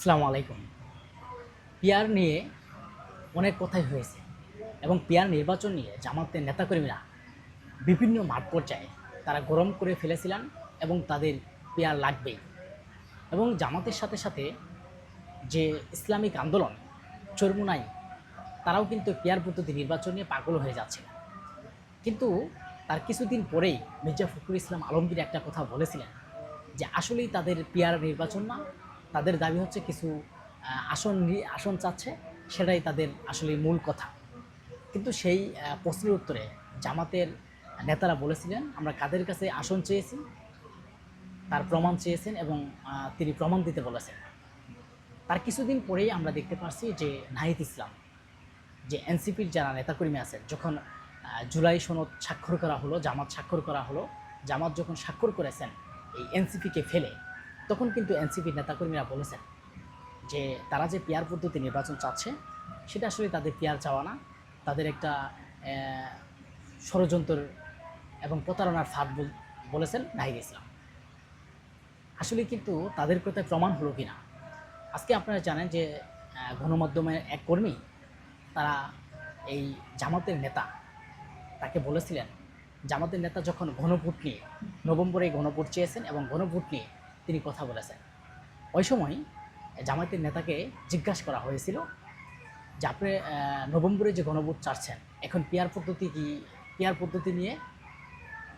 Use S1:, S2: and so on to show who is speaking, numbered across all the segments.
S1: আসসালামু আলাইকুম। পিয়ার নিয়ে অনেক কথাই হয়েছে এবং পিয়ার নির্বাচন নিয়ে জামাতের নেতাকর্মীরা বিভিন্ন মাঠ পর্যায়ে তারা গরম করে ফেলেছিলেন এবং তাদের পিয়ার লাগবেই। এবং জামাতের সাথে সাথে যে ইসলামিক আন্দোলন চরমুনাই, তারাও কিন্তু পিয়ার পদ্ধতি নির্বাচন নিয়ে পাগল হয়ে যাচ্ছিলেন। কিন্তু তার কিছুদিন পরেই মির্জা ফখরুল ইসলাম আলমগীর একটা কথা বলেছিলেন যে আসলেই তাদের পিয়ার নির্বাচন না, তাদের দাবি হচ্ছে কিছু আসন চাচ্ছে, সেটাই তাদের আসলে মূল কথা। কিন্তু সেই প্রশ্নের উত্তরে জামাতের নেতারা বলেছিলেন আমরা কাদের কাছে আসন চেয়েছি, তার প্রমাণ চেয়েছেন এবং তিনি প্রমাণ দিতে বলেছেন। তার কিছুদিন পরেই আমরা দেখতে পাচ্ছি যে নাহিদ ইসলাম, যে এনসিপির যারা নেতাকর্মী আছেন, যখন জুলাই সনদ স্বাক্ষর করা হলো, জামাত স্বাক্ষর করা হলো, জামাত যখন স্বাক্ষর করেছেন এই এনসিপিকে ফেলে, তখন কিন্তু এনসিপির নেতাকর্মীরা বলেছেন যে তারা যে পিয়ার পদ্ধতি নির্বাচন চাচ্ছে সেটা আসলে তাদের পিয়ার চাওয়া না, তাদের একটা ষড়যন্ত্র এবং প্রতারণার ফাঁদ বলেছেন নাহিদ ইসলাম। আসলে কিন্তু তাদের কথায় প্রমাণ হলো কিনা, আজকে আপনারা জানেন যে গণমাধ্যমের এক কর্মী, তারা এই জামাতের নেতা তাকে বলেছিলেন, জামাতের নেতা যখন গণভোট নিয়ে নভেম্বরে গণভোট চেয়েছেন এবং গণভোট নিয়ে তিনি কথা বলেছেন, ওই সময় জামাতের নেতাকে জিজ্ঞাসা করা হয়েছিল যে আপনি নভেম্বরে যে গণভোট চাচ্ছেন, এখন পিয়ার পদ্ধতি নিয়ে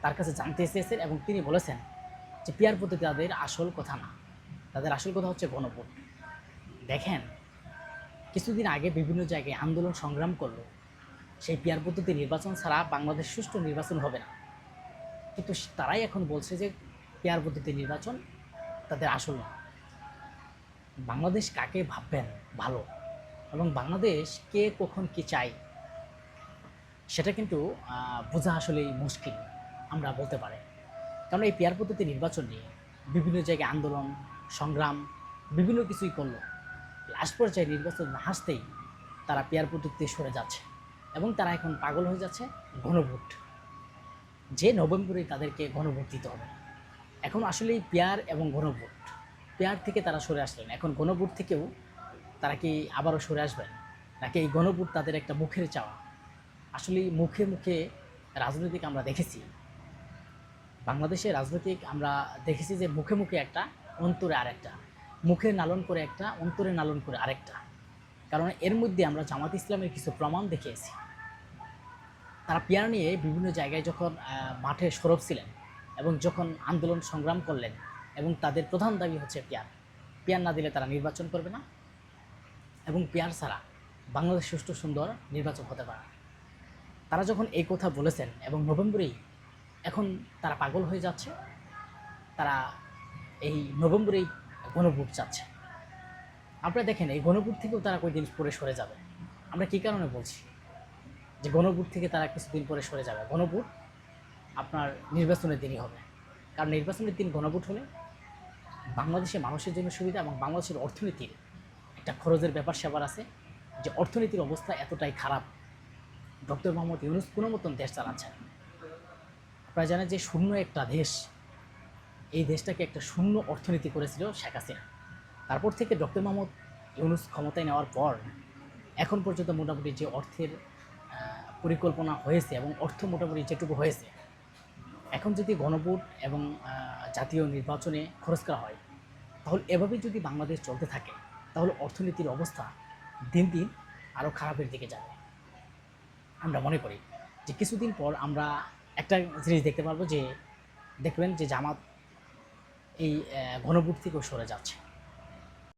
S1: তার কাছে জানতে চেয়েছেন এবং তিনি বলেছেন যে পিয়ার পদ্ধতি তাদের আসল কথা না, তাদের আসল কথা হচ্ছে গণভোট। দেখেন, কিছুদিন আগে বিভিন্ন জায়গায় আন্দোলন সংগ্রাম করলো সেই পিয়ার পদ্ধতি নির্বাচন ছাড়া বাংলাদেশ সুষ্ঠু নির্বাচন হবে না, কিন্তু তারাই এখন বলছে যে পিয়ার পদ্ধতি নির্বাচন তাদের আসল না। বাংলাদেশ কাকে ভাববেন ভালো এবং বাংলাদেশ কে কখন কি চাই সেটা কিন্তু বোঝা আসলেই মুশকিল আমরা বলতে পারি। কারণ এই পিয়ার পদ্ধতি নির্বাচন নিয়ে বিভিন্ন জায়গায় আন্দোলন সংগ্রাম বিভিন্ন কিছুই করলো, লাস্ট পর্যায়ে নির্বাচন না আসতেই তারা পিয়ার পদ্ধতিতে সরে যাচ্ছে এবং তারা এখন পাগল হয়ে যাচ্ছে গণভোট, যে নভেম্বরে তাদেরকে গণভোট দিতে হবে। এখন আসলেই পিয়ার এবং গণভোট, পিয়ার থেকে তারা সরে আসলেন, এখন গণভোট থেকেও তারা কি আবারও সরে আসবেন, নাকি এই গণভোট তাদের একটা মুখের চাওয়া? আসলে মুখে মুখে রাজনৈতিক আমরা দেখেছি, বাংলাদেশে রাজনৈতিক আমরা দেখেছি যে মুখে মুখে একটা, অন্তরে আরেকটা, মুখে নালন করে একটা, অন্তরে নালন করে আরেকটা। কারণ এর মধ্যে আমরা জামাত ইসলামের কিছু প্রমাণ দেখিয়েছি। তারা পিয়ার নিয়ে বিভিন্ন জায়গায় যখন মাঠে সরব ছিলেন এবং যখন আন্দোলন সংগ্রাম করলেন এবং তাদের প্রধান দাবি হচ্ছে পিয়ার, পিয়ার না দিলে তারা নির্বাচন করবে না এবং পিয়ার ছাড়া বাংলাদেশ সুষ্ঠু সুন্দর নির্বাচন হতে পারে না। তারা যখন এই কথা বলেছেন এবং নভেম্বরেই এখন তারা পাগল হয়ে যাচ্ছে, তারা এই নভেম্বরেই গণভোট চাচ্ছে। আপনারা দেখেন এই গণভোট থেকেও তারা কয়েকদিন পরে সরে যাবে। আমরা কী কারণে বলছি যে গণভোট থেকে তারা কিছুদিন পরে সরে যাবে? গণভোট আপনার নির্বাচনের দিনই হবে, কারণ নির্বাচনের দিন গণভোট হলে বাংলাদেশের মানুষের জন্য সুবিধা এবং বাংলাদেশের অর্থনীতির একটা খরচের ব্যাপার স্যাপার আছে, যে অর্থনীতির অবস্থা এতটাই খারাপ, ডক্টর মোহাম্মদ ইউনূস কোনো মতন দেশ চালাচ্ছেন। আপনারা জানেন যে শূন্য একটা দেশ, এই দেশটাকে একটা শূন্য অর্থনীতি করেছিল শেখ হাসিনা। তারপর থেকে ডক্টর মোহাম্মদ ইউনূস ক্ষমতায় নেওয়ার পর এখন পর্যন্ত মোটামুটি যে অর্থের পরিকল্পনা হয়েছে এবং অর্থ মোটামুটি যেটুকু হয়েছে, এখন যদি গণভোট এবং জাতীয় নির্বাচনে খরচ করা হয়, তাহলে এভাবেই যদি বাংলাদেশ চলতে থাকে তাহলে অর্থনীতির অবস্থা দিন দিন আরও খারাপের দিকে যাবে। আমরা মনে করি যে কিছুদিন পর আমরা একটা জিনিস দেখতে পারবো, যে দেখবেন যে জামাত এই গণভোট থেকেও সরে যাচ্ছে।